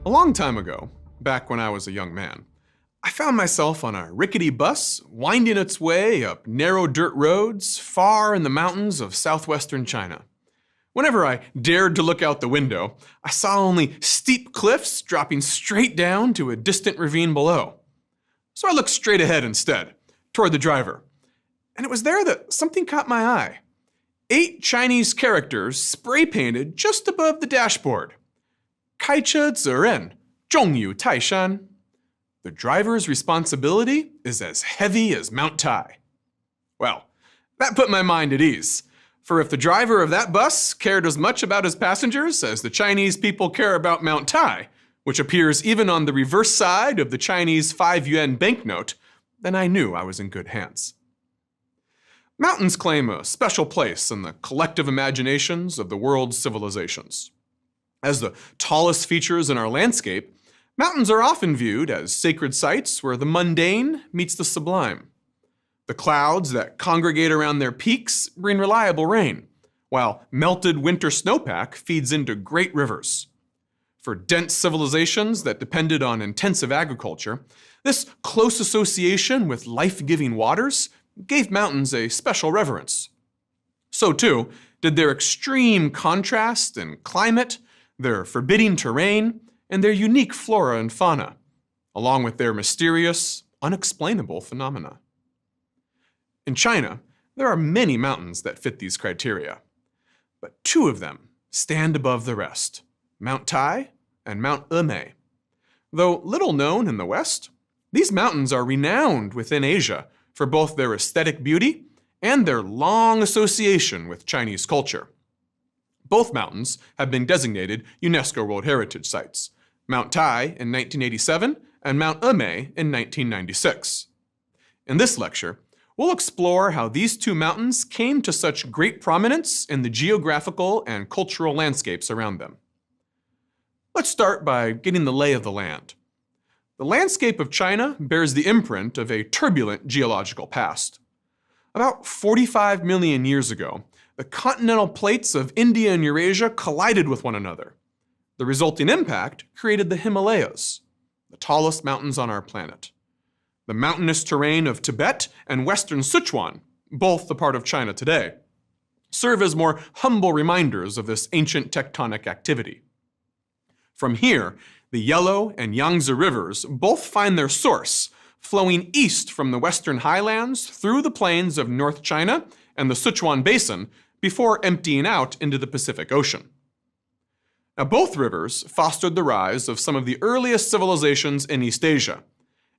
A long time ago, back when I was a young man, I found myself on a rickety bus winding its way up narrow dirt roads far in the mountains of southwestern China. Whenever I dared to look out the window, I saw only steep cliffs dropping straight down to a distant ravine below. So I looked straight ahead instead, toward the driver. And it was there that something caught my eye. 8 Chinese characters spray-painted just above the dashboard. 开车责任重于泰山. The driver's responsibility is as heavy as Mount Tai. Well, that put my mind at ease. For if the driver of that bus cared as much about his passengers as the Chinese people care about Mount Tai, which appears even on the reverse side of the Chinese 5 yuan banknote, then I knew I was in good hands. Mountains claim a special place in the collective imaginations of the world's civilizations. As the tallest features in our landscape, mountains are often viewed as sacred sites where the mundane meets the sublime. The clouds that congregate around their peaks bring reliable rain, while melted winter snowpack feeds into great rivers. For dense civilizations that depended on intensive agriculture, this close association with life-giving waters gave mountains a special reverence. So too did their extreme contrast in climate, their forbidding terrain, and their unique flora and fauna, along with their mysterious, unexplainable phenomena. In China, there are many mountains that fit these criteria, but 2 of them stand above the rest, Mount Tai and Mount Emei. Though little known in the West, these mountains are renowned within Asia for both their aesthetic beauty and their long association with Chinese culture. Both mountains have been designated UNESCO World Heritage Sites, Mount Tai in 1987 and Mount Emei in 1996. In this lecture, we'll explore how these 2 mountains came to such great prominence in the geographical and cultural landscapes around them. Let's start by getting the lay of the land. The landscape of China bears the imprint of a turbulent geological past. About 45 million years ago, the continental plates of India and Eurasia collided with one another. The resulting impact created the Himalayas, the tallest mountains on our planet. The mountainous terrain of Tibet and western Sichuan, both a part of China today, serve as more humble reminders of this ancient tectonic activity. From here, the Yellow and Yangtze rivers both find their source, flowing east from the western highlands through the plains of North China and the Sichuan Basin before emptying out into the Pacific Ocean. Now, both rivers fostered the rise of some of the earliest civilizations in East Asia,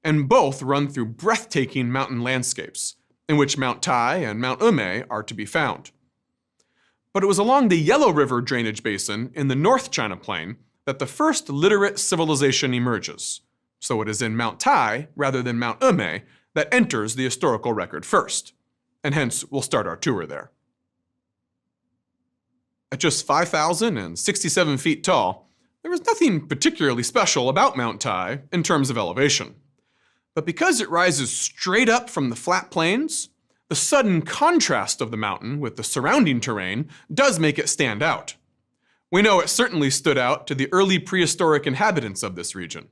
and both run through breathtaking mountain landscapes, in which Mount Tai and Mount Emei are to be found. But it was along the Yellow River drainage basin in the North China Plain that the first literate civilization emerges, so it is in Mount Tai rather than Mount Emei that enters the historical record first, and hence we'll start our tour there. At just 5,067 feet tall, there was nothing particularly special about Mount Tai in terms of elevation. But because it rises straight up from the flat plains, the sudden contrast of the mountain with the surrounding terrain does make it stand out. We know it certainly stood out to the early prehistoric inhabitants of this region.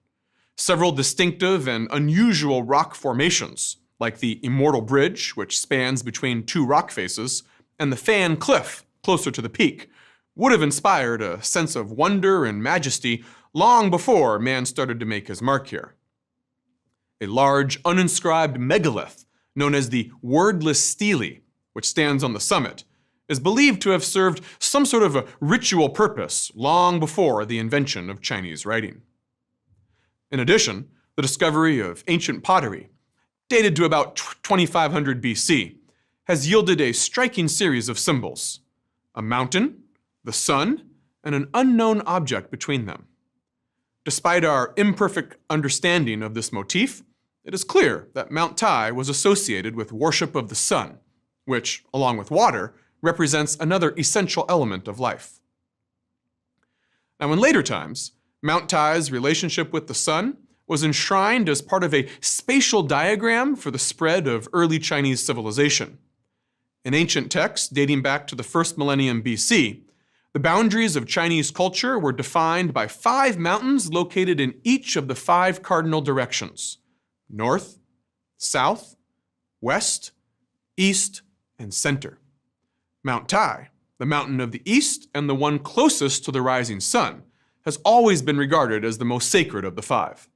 Several distinctive and unusual rock formations, like the Immortal Bridge, which spans between 2 rock faces, and the Fan Cliff, closer to the peak, would have inspired a sense of wonder and majesty long before man started to make his mark here. A large, uninscribed megalith, known as the Wordless Stele, which stands on the summit, is believed to have served some sort of a ritual purpose long before the invention of Chinese writing. In addition, the discovery of ancient pottery, dated to about 2500 BC, has yielded a striking series of symbols: a mountain, the sun, and an unknown object between them. Despite our imperfect understanding of this motif, it is clear that Mount Tai was associated with worship of the sun, which, along with water, represents another essential element of life. Now, in later times, Mount Tai's relationship with the sun was enshrined as part of a spatial diagram for the spread of early Chinese civilization. In ancient texts dating back to the first millennium BC, The boundaries of Chinese culture were defined by 5 mountains located in each of the 5 cardinal directions: north, south, west, east, and center. Mount Tai, the mountain of the east and the one closest to the rising sun, has always been regarded as the most sacred of the 5.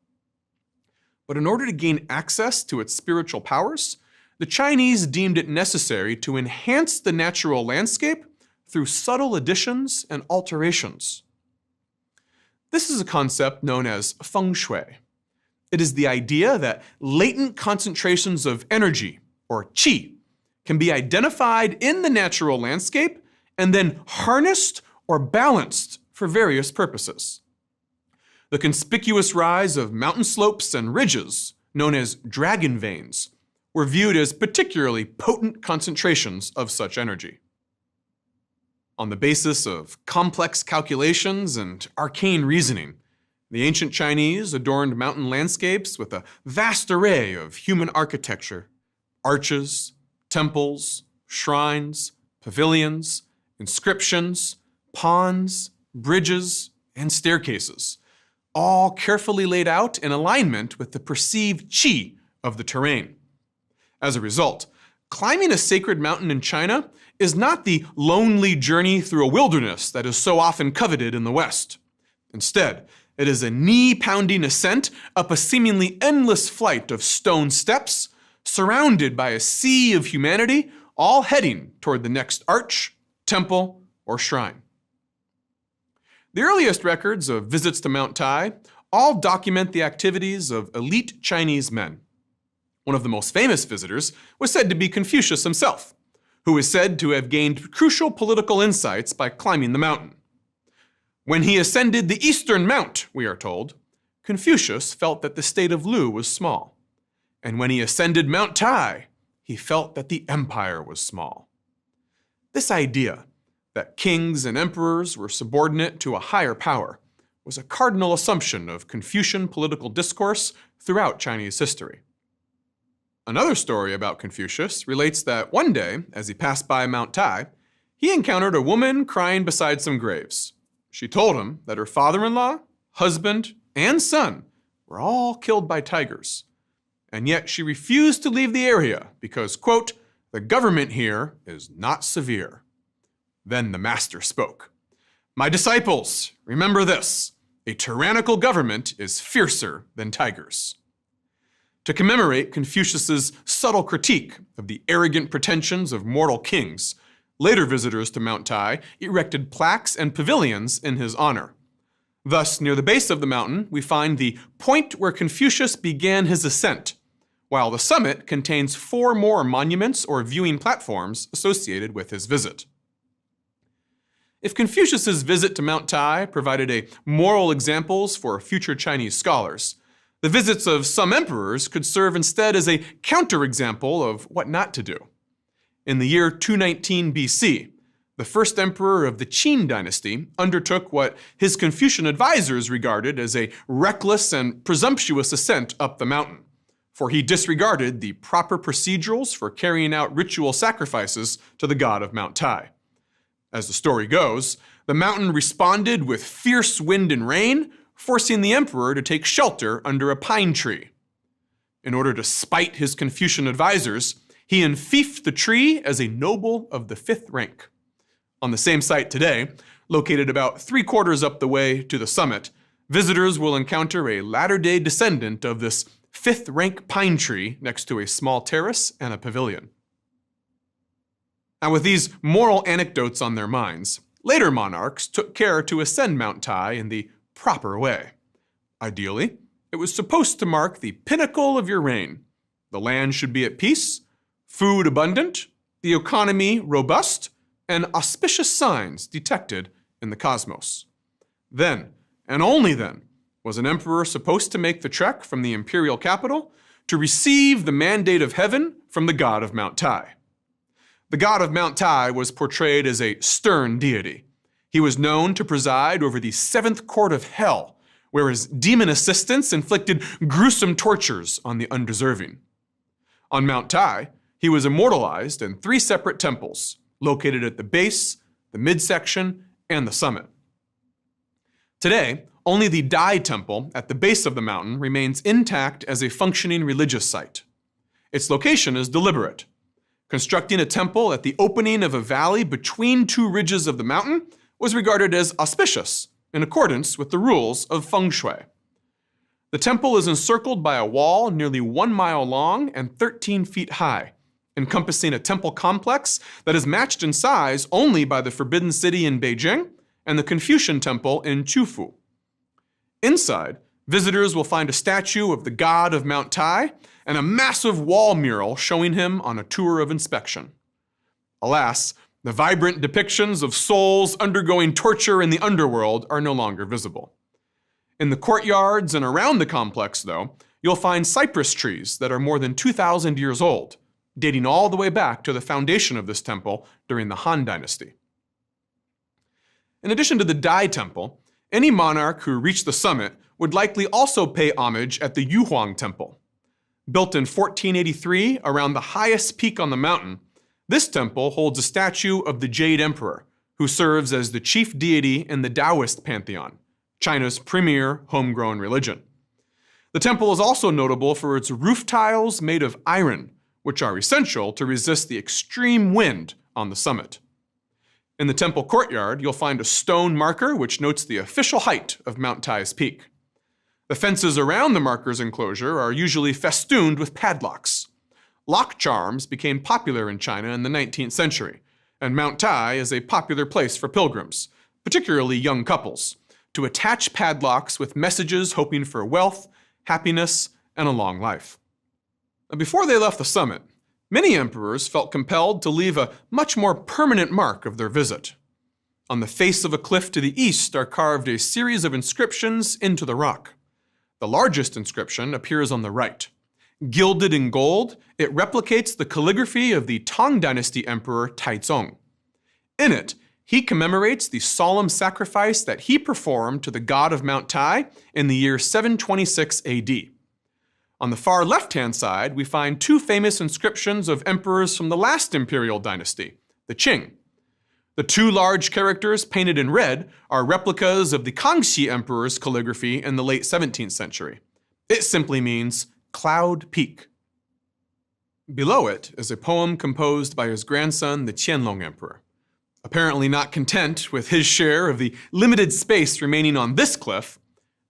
But in order to gain access to its spiritual powers, the Chinese deemed it necessary to enhance the natural landscape through subtle additions and alterations. This is a concept known as feng shui. It is the idea that latent concentrations of energy, or qi, can be identified in the natural landscape and then harnessed or balanced for various purposes. The conspicuous rise of mountain slopes and ridges, known as dragon veins, were viewed as particularly potent concentrations of such energy. On the basis of complex calculations and arcane reasoning, the ancient Chinese adorned mountain landscapes with a vast array of human architecture: arches, temples, shrines, pavilions, inscriptions, ponds, bridges, and staircases, all carefully laid out in alignment with the perceived qi of the terrain. As a result, climbing a sacred mountain in China is not the lonely journey through a wilderness that is so often coveted in the West. Instead, it is a knee-pounding ascent up a seemingly endless flight of stone steps, surrounded by a sea of humanity, all heading toward the next arch, temple, or shrine. The earliest records of visits to Mount Tai all document the activities of elite Chinese men. One of the most famous visitors was said to be Confucius himself, who is said to have gained crucial political insights by climbing the mountain. When he ascended the eastern mount, we are told, Confucius felt that the state of Lu was small. And when he ascended Mount Tai, he felt that the empire was small. This idea that kings and emperors were subordinate to a higher power was a cardinal assumption of Confucian political discourse throughout Chinese history. Another story about Confucius relates that one day, as he passed by Mount Tai, he encountered a woman crying beside some graves. She told him that her father-in-law, husband, and son were all killed by tigers, and yet she refused to leave the area because, quote, "the government here is not severe." Then the master spoke. "My disciples, remember this: a tyrannical government is fiercer than tigers." To commemorate Confucius's subtle critique of the arrogant pretensions of mortal kings, later visitors to Mount Tai erected plaques and pavilions in his honor. Thus, near the base of the mountain, we find the point where Confucius began his ascent, while the summit contains 4 more monuments or viewing platforms associated with his visit. If Confucius's visit to Mount Tai provided a moral examples for future Chinese scholars, the visits of some emperors could serve instead as a counterexample of what not to do. In the year 219 BC, the first emperor of the Qin dynasty undertook what his Confucian advisors regarded as a reckless and presumptuous ascent up the mountain, for he disregarded the proper procedurals for carrying out ritual sacrifices to the god of Mount Tai. As the story goes, the mountain responded with fierce wind and rain, forcing the emperor to take shelter under a pine tree. In order to spite his Confucian advisors, he enfiefed the tree as a noble of the 5th rank. On the same site today, located about 3/4 up the way to the summit, visitors will encounter a latter-day descendant of this 5th rank pine tree next to a small terrace and a pavilion. Now, with these moral anecdotes on their minds, later monarchs took care to ascend Mount Tai in the proper way. Ideally, it was supposed to mark the pinnacle of your reign. The land should be at peace, food abundant, the economy robust, and auspicious signs detected in the cosmos. Then, and only then, was an emperor supposed to make the trek from the imperial capital to receive the mandate of heaven from the god of Mount Tai. The god of Mount Tai was portrayed as a stern deity. He was known to preside over the 7th court of hell, where his demon assistants inflicted gruesome tortures on the undeserving. On Mount Tai, he was immortalized in 3 separate temples, located at the base, the midsection, and the summit. Today, only the Dai Temple at the base of the mountain remains intact as a functioning religious site. Its location is deliberate. Constructing a temple at the opening of a valley between two ridges of the mountain was regarded as auspicious, in accordance with the rules of feng shui. The temple is encircled by a wall nearly 1 mile long and 13 feet high, encompassing a temple complex that is matched in size only by the Forbidden City in Beijing and the Confucian Temple in Qufu. Inside, visitors will find a statue of the god of Mount Tai and a massive wall mural showing him on a tour of inspection. Alas, the vibrant depictions of souls undergoing torture in the underworld are no longer visible. In the courtyards and around the complex, though, you'll find cypress trees that are more than 2,000 years old, dating all the way back to the foundation of this temple during the Han Dynasty. In addition to the Dai Temple, any monarch who reached the summit would likely also pay homage at the Yuhuang Temple. Built in 1483 around the highest peak on the mountain, this temple holds a statue of the Jade Emperor, who serves as the chief deity in the Taoist pantheon, China's premier homegrown religion. The temple is also notable for its roof tiles made of iron, which are essential to resist the extreme wind on the summit. In the temple courtyard, you'll find a stone marker which notes the official height of Mount Tai's peak. The fences around the marker's enclosure are usually festooned with padlocks. Lock charms became popular in China in the 19th century, and Mount Tai is a popular place for pilgrims, particularly young couples, to attach padlocks with messages hoping for wealth, happiness, and a long life. Before they left the summit, many emperors felt compelled to leave a much more permanent mark of their visit. On the face of a cliff to the east are carved a series of inscriptions into the rock. The largest inscription appears on the right. Gilded in gold, it replicates the calligraphy of the Tang Dynasty Emperor Taizong. In it, he commemorates the solemn sacrifice that he performed to the god of Mount Tai in the year 726 AD. On the far left-hand side, we find two famous inscriptions of emperors from the last imperial dynasty, the Qing. The two large characters painted in red are replicas of the Kangxi Emperor's calligraphy in the late 17th century. It simply means cloud peak. Below it is a poem composed by his grandson, the Qianlong Emperor. Apparently not content with his share of the limited space remaining on this cliff,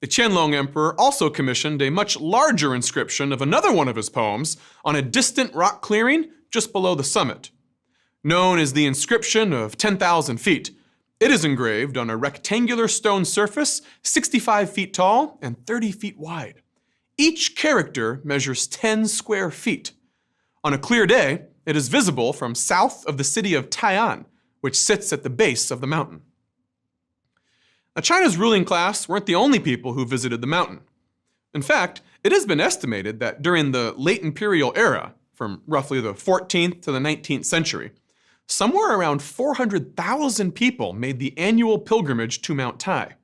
the Qianlong Emperor also commissioned a much larger inscription of another one of his poems on a distant rock clearing just below the summit. Known as the inscription of 10,000 feet, it is engraved on a rectangular stone surface 65 feet tall and 30 feet wide. Each character measures 10 square feet. On a clear day, it is visible from south of the city of Tai'an, which sits at the base of the mountain. Now, China's ruling class weren't the only people who visited the mountain. In fact, it has been estimated that during the late imperial era, from roughly the 14th to the 19th century, somewhere around 400,000 people made the annual pilgrimage to Mount Tai.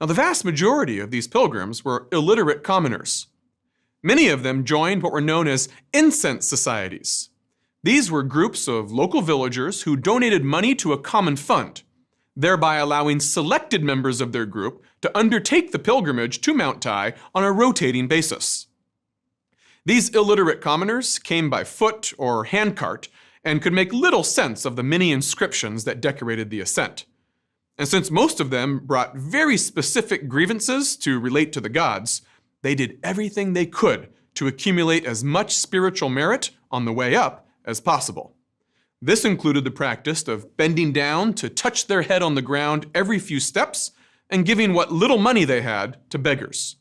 Now, the vast majority of these pilgrims were illiterate commoners. Many of them joined what were known as incense societies. These were groups of local villagers who donated money to a common fund, thereby allowing selected members of their group to undertake the pilgrimage to Mount Tai on a rotating basis. These illiterate commoners came by foot or handcart and could make little sense of the many inscriptions that decorated the ascent. And since most of them brought very specific grievances to relate to the gods, they did everything they could to accumulate as much spiritual merit on the way up as possible. This included the practice of bending down to touch their head on the ground every few steps and giving what little money they had to beggars.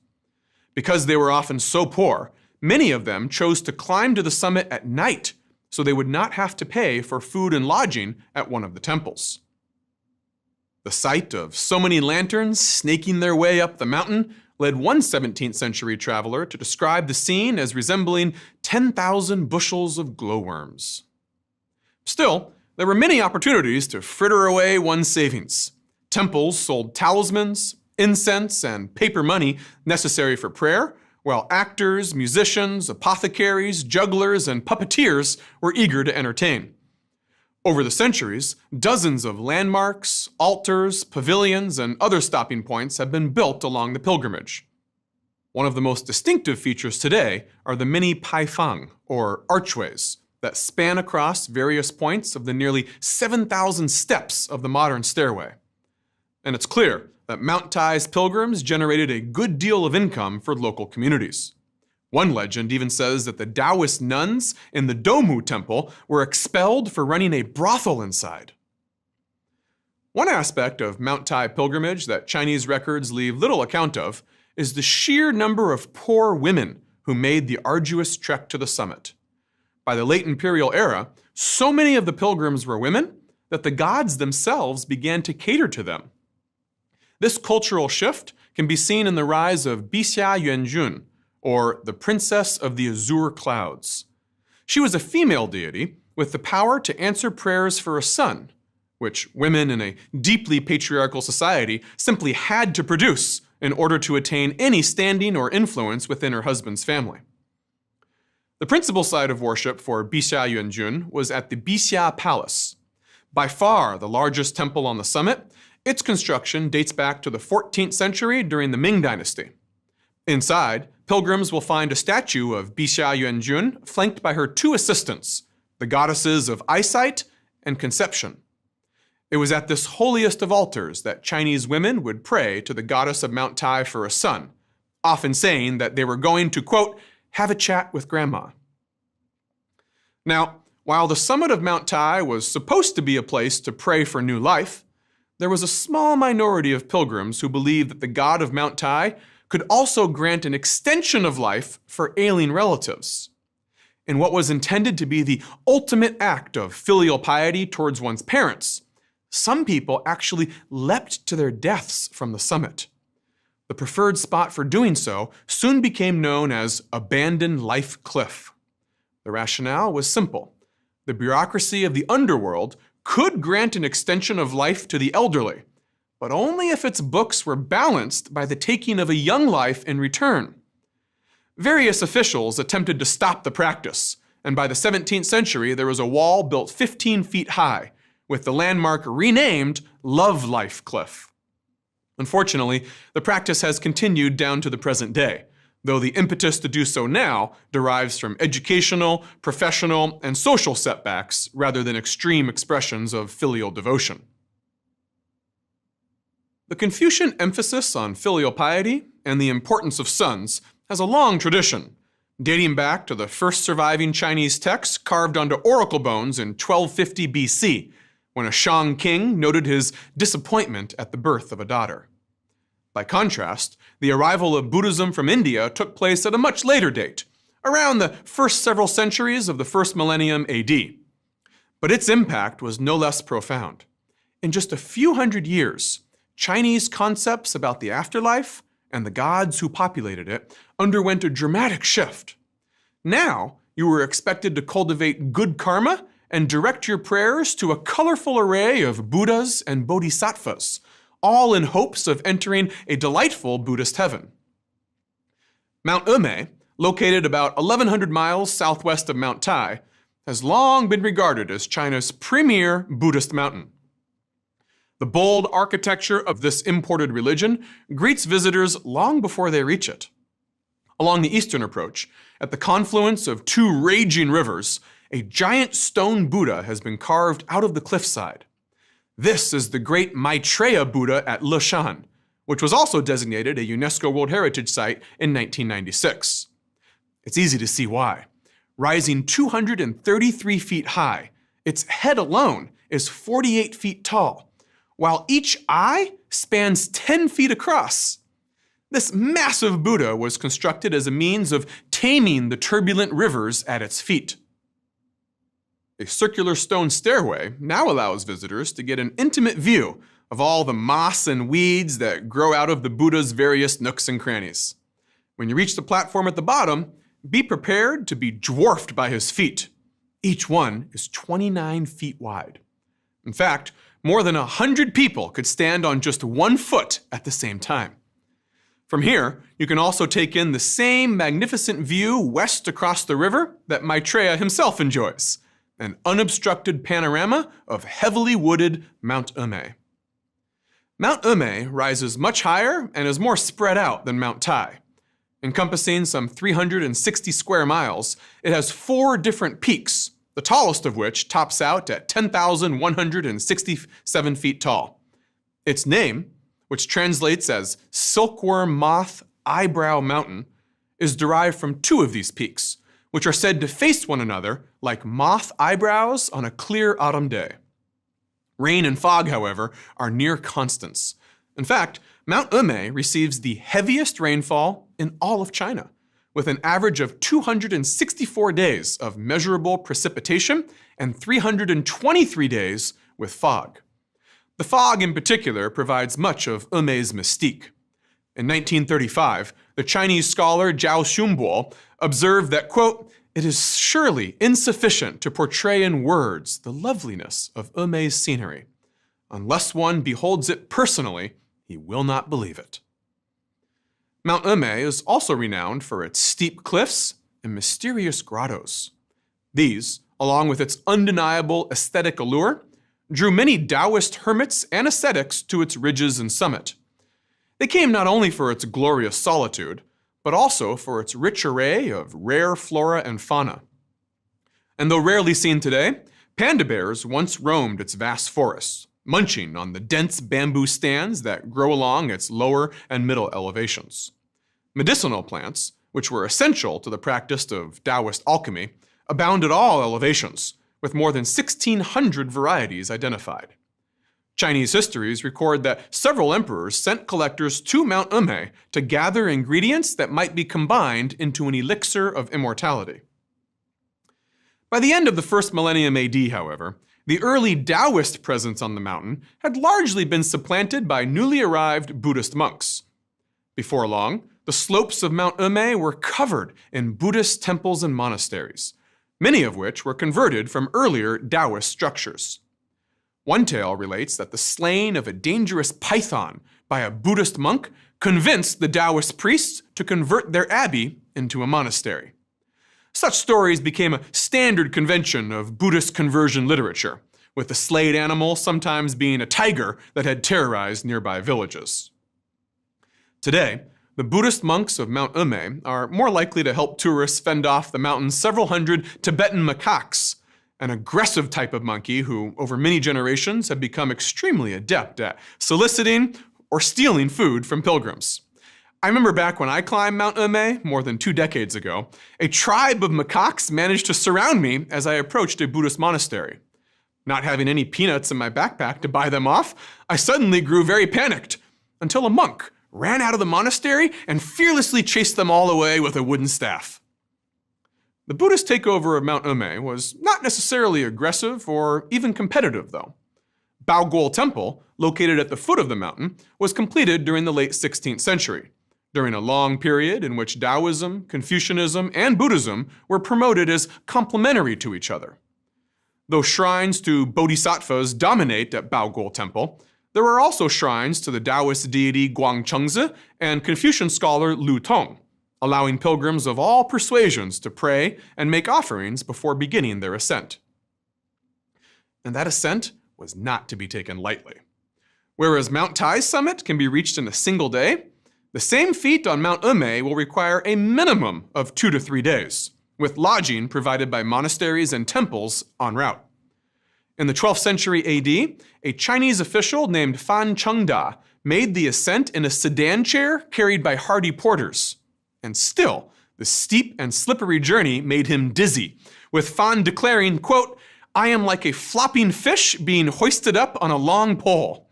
Because they were often so poor, many of them chose to climb to the summit at night so they would not have to pay for food and lodging at one of the temples. The sight of so many lanterns snaking their way up the mountain led one 17th century traveler to describe the scene as resembling 10,000 bushels of glowworms. Still, there were many opportunities to fritter away one's savings. Temples sold talismans, incense, and paper money necessary for prayer, while actors, musicians, apothecaries, jugglers, and puppeteers were eager to entertain. Over the centuries, dozens of landmarks, altars, pavilions, and other stopping points have been built along the pilgrimage. One of the most distinctive features today are the many paifang, or archways, that span across various points of the nearly 7,000 steps of the modern stairway. And it's clear that Mount Tai's pilgrims generated a good deal of income for local communities. One legend even says that the Taoist nuns in the Domu temple were expelled for running a brothel inside. One aspect of Mount Tai pilgrimage that Chinese records leave little account of is the sheer number of poor women who made the arduous trek to the summit. By the late imperial era, so many of the pilgrims were women that the gods themselves began to cater to them. This cultural shift can be seen in the rise of Bixia Yuanjun, or the Princess of the Azure Clouds. She was a female deity with the power to answer prayers for a son, which women in a deeply patriarchal society simply had to produce in order to attain any standing or influence within her husband's family. The principal site of worship for Bixia Yuanjun was at the Bixia Palace. By far the largest temple on the summit, its construction dates back to the 14th century during the Ming Dynasty. Inside, pilgrims will find a statue of Bixia Yuanjun flanked by her two assistants, the goddesses of eyesight and conception. It was at this holiest of altars that Chinese women would pray to the goddess of Mount Tai for a son, often saying that they were going to, quote, have a chat with grandma. Now, while the summit of Mount Tai was supposed to be a place to pray for new life, there was a small minority of pilgrims who believed that the god of Mount Tai could also grant an extension of life for ailing relatives. In what was intended to be the ultimate act of filial piety towards one's parents, some people actually leapt to their deaths from the summit. The preferred spot for doing so soon became known as Abandoned Life Cliff. The rationale was simple. The bureaucracy of the underworld could grant an extension of life to the elderly, but only if its books were balanced by the taking of a young life in return. Various officials attempted to stop the practice, and by the 17th century there was a wall built 15 feet high, with the landmark renamed Love Life Cliff. Unfortunately, the practice has continued down to the present day, though the impetus to do so now derives from educational, professional, and social setbacks rather than extreme expressions of filial devotion. The Confucian emphasis on filial piety and the importance of sons has a long tradition, dating back to the first surviving Chinese texts carved onto oracle bones in 1250 BC, when a Shang king noted his disappointment at the birth of a daughter. By contrast, the arrival of Buddhism from India took place at a much later date, around the first several centuries of the first millennium AD. But its impact was no less profound. In just a few hundred years, Chinese concepts about the afterlife and the gods who populated it underwent a dramatic shift. Now, you were expected to cultivate good karma and direct your prayers to a colorful array of Buddhas and Bodhisattvas, all in hopes of entering a delightful Buddhist heaven. Mount Emei, located about 1,100 miles southwest of Mount Tai, has long been regarded as China's premier Buddhist mountain. The bold architecture of this imported religion greets visitors long before they reach it. Along the eastern approach, at the confluence of two raging rivers, a giant stone Buddha has been carved out of the cliffside. This is the great Maitreya Buddha at Leshan, which was also designated a UNESCO World Heritage Site in 1996. It's easy to see why. Rising 233 feet high, its head alone is 48 feet tall, while each eye spans 10 feet across. This massive Buddha was constructed as a means of taming the turbulent rivers at its feet. A circular stone stairway now allows visitors to get an intimate view of all the moss and weeds that grow out of the Buddha's various nooks and crannies. When you reach the platform at the bottom, be prepared to be dwarfed by his feet. Each one is 29 feet wide. In fact, more than 100 people could stand on just 1 foot at the same time. From here, you can also take in the same magnificent view west across the river that Maitreya himself enjoys. an unobstructed panorama of heavily wooded Mount Emei. Mount Emei rises much higher and is more spread out than Mount Tai. Encompassing some 360 square miles, it has 4 different peaks, the tallest of which tops out at 10,167 feet tall. Its name, which translates as Silkworm Moth Eyebrow Mountain, is derived from 2 of these peaks, which are said to face one another like moth eyebrows on a clear autumn day. Rain and fog, however, are near constants. In fact, Mount Emei receives the heaviest rainfall in all of China, with an average of 264 days of measurable precipitation and 323 days with fog. The fog in particular provides much of Emei's mystique. In 1935, the Chinese scholar Zhao Xunbo observed that, quote, "It is surely insufficient to portray in words the loveliness of Emei's scenery. Unless one beholds it personally, he will not believe it." Mount Emei is also renowned for its steep cliffs and mysterious grottos. These, along with its undeniable aesthetic allure, drew many Taoist hermits and ascetics to its ridges and summit. They came not only for its glorious solitude, but also for its rich array of rare flora and fauna. And though rarely seen today, panda bears once roamed its vast forests, munching on the dense bamboo stands that grow along its lower and middle elevations. Medicinal plants, which were essential to the practice of Taoist alchemy, abound at all elevations, with more than 1,600 varieties identified. Chinese histories record that several emperors sent collectors to Mount Emei to gather ingredients that might be combined into an elixir of immortality. By the end of the first millennium AD, however, the early Taoist presence on the mountain had largely been supplanted by newly arrived Buddhist monks. Before long, the slopes of Mount Emei were covered in Buddhist temples and monasteries, many of which were converted from earlier Taoist structures. One tale relates that the slaying of a dangerous python by a Buddhist monk convinced the Taoist priests to convert their abbey into a monastery. Such stories became a standard convention of Buddhist conversion literature, with the slayed animal sometimes being a tiger that had terrorized nearby villages. Today, the Buddhist monks of Mount Emei are more likely to help tourists fend off the mountain's several hundred Tibetan macaques, an aggressive type of monkey who, over many generations, have become extremely adept at soliciting or stealing food from pilgrims. I remember back when I climbed Mount Emei more than 2 decades ago, a tribe of macaques managed to surround me as I approached a Buddhist monastery. Not having any peanuts in my backpack to buy them off, I suddenly grew very panicked, until a monk ran out of the monastery and fearlessly chased them all away with a wooden staff. The Buddhist takeover of Mount Emei was not necessarily aggressive or even competitive, though. Baogol Temple, located at the foot of the mountain, was completed during the late 16th century, during a long period in which Taoism, Confucianism, and Buddhism were promoted as complementary to each other. Though shrines to bodhisattvas dominate at Baogol Temple, there are also shrines to the Taoist deity Guangchengzi and Confucian scholar Lu Tong, allowing pilgrims of all persuasions to pray and make offerings before beginning their ascent. And that ascent was not to be taken lightly. Whereas Mount Tai's summit can be reached in a single day, the same feat on Mount Emei will require a minimum of 2 to 3 days, with lodging provided by monasteries and temples en route. In the 12th century AD, a Chinese official named Fan Chengda made the ascent in a sedan chair carried by hardy porters. And still, the steep and slippery journey made him dizzy, with Fan declaring, quote, "I am like a flopping fish being hoisted up on a long pole."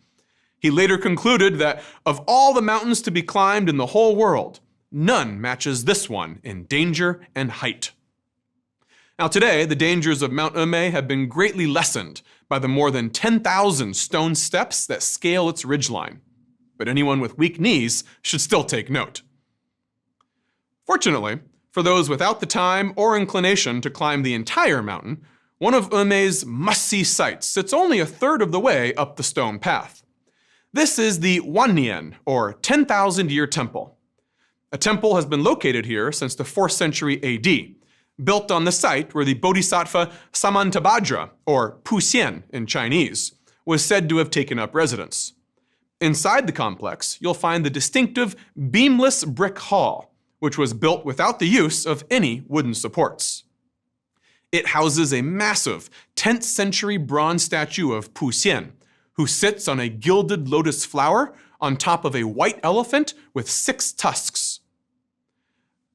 He later concluded that of all the mountains to be climbed in the whole world, none matches this one in danger and height. Now today, the dangers of Mount Emei have been greatly lessened by the more than 10,000 stone steps that scale its ridgeline. But anyone with weak knees should still take note. Fortunately, for those without the time or inclination to climb the entire mountain, one of Emei's must-see sights sits only a third of the way up the stone path. This is the Wannian, or 10,000-year temple. A temple has been located here since the 4th century AD, built on the site where the Bodhisattva Samantabhadra, or Puxian in Chinese, was said to have taken up residence. Inside the complex, you'll find the distinctive beamless brick hall, which was built without the use of any wooden supports. It houses a massive 10th century bronze statue of Puxian, who sits on a gilded lotus flower on top of a white elephant with 6 tusks.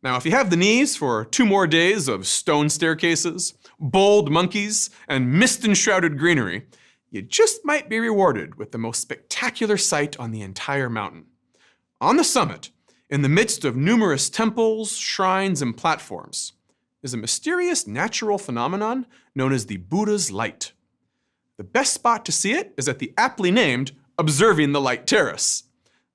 Now, if you have the knees for 2 more days of stone staircases, bold monkeys, and mist-enshrouded greenery, you just might be rewarded with the most spectacular sight on the entire mountain. On the summit, in the midst of numerous temples, shrines, and platforms, is a mysterious natural phenomenon known as the Buddha's Light. The best spot to see it is at the aptly named Observing the Light Terrace.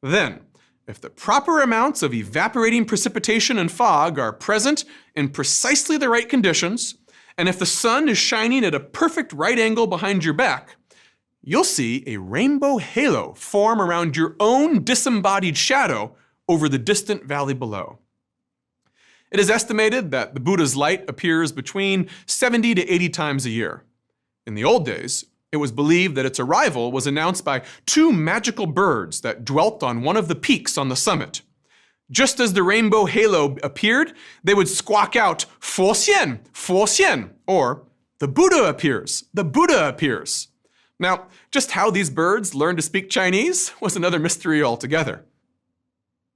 Then, if the proper amounts of evaporating precipitation and fog are present in precisely the right conditions, and if the sun is shining at a perfect right angle behind your back, you'll see a rainbow halo form around your own disembodied shadow over the distant valley below. It is estimated that the Buddha's light appears between 70 to 80 times a year. In the old days, it was believed that its arrival was announced by 2 magical birds that dwelt on one of the peaks on the summit. Just as the rainbow halo appeared, they would squawk out, "Fo Xian, Fo Xian," or "The Buddha appears, the Buddha appears." Now, just how these birds learned to speak Chinese was another mystery altogether.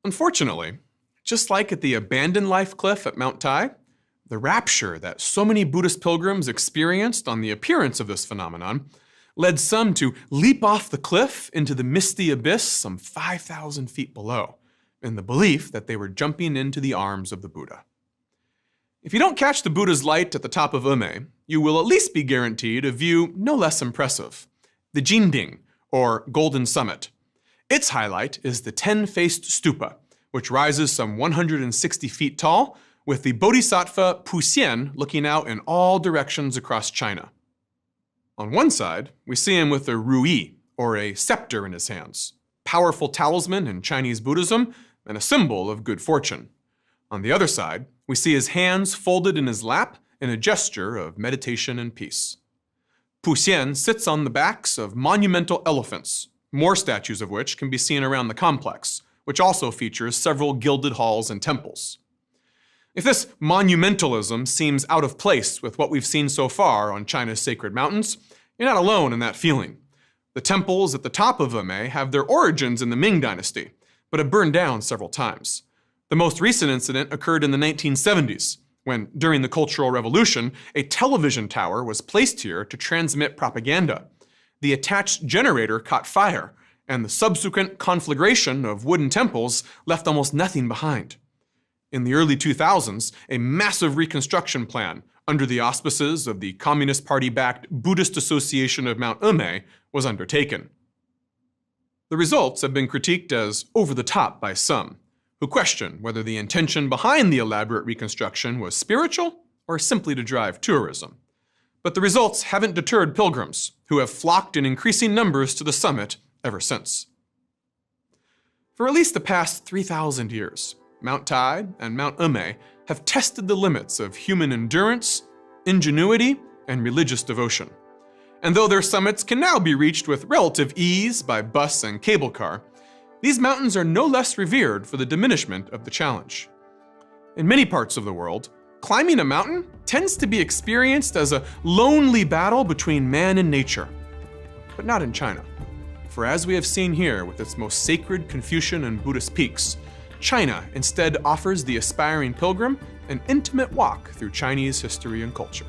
Unfortunately, just like at the abandoned life cliff at Mount Tai, the rapture that so many Buddhist pilgrims experienced on the appearance of this phenomenon led some to leap off the cliff into the misty abyss some 5,000 feet below, in the belief that they were jumping into the arms of the Buddha. If you don't catch the Buddha's light at the top of Emei, you will at least be guaranteed a view no less impressive, the Jinding, or Golden Summit. Its highlight is the 10-faced stupa, which rises some 160 feet tall, with the Bodhisattva Puxian looking out in all directions across China. On one side, we see him with a ruyi, or a scepter in his hands, powerful talisman in Chinese Buddhism and a symbol of good fortune. On the other side, we see his hands folded in his lap in a gesture of meditation and peace. Puxian sits on the backs of monumental elephants, more statues of which can be seen around the complex, which also features several gilded halls and temples. If this monumentalism seems out of place with what we've seen so far on China's sacred mountains, you're not alone in that feeling. The temples at the top of Emei have their origins in the Ming Dynasty, but have burned down several times. The most recent incident occurred in the 1970s, when, during the Cultural Revolution, a television tower was placed here to transmit propaganda. The attached generator caught fire, and the subsequent conflagration of wooden temples left almost nothing behind. In the early 2000s, a massive reconstruction plan under the auspices of the Communist Party-backed Buddhist Association of Mount Emei was undertaken. The results have been critiqued as over the top by some, who question whether the intention behind the elaborate reconstruction was spiritual or simply to drive tourism. But the results haven't deterred pilgrims, who have flocked in increasing numbers to the summit ever since. For at least the past 3,000 years, Mount Tai and Mount Emei have tested the limits of human endurance, ingenuity, and religious devotion. And though their summits can now be reached with relative ease by bus and cable car, these mountains are no less revered for the diminishment of the challenge. In many parts of the world, climbing a mountain tends to be experienced as a lonely battle between man and nature. But not in China. For as we have seen here with its most sacred Confucian and Buddhist peaks, China instead offers the aspiring pilgrim an intimate walk through Chinese history and culture.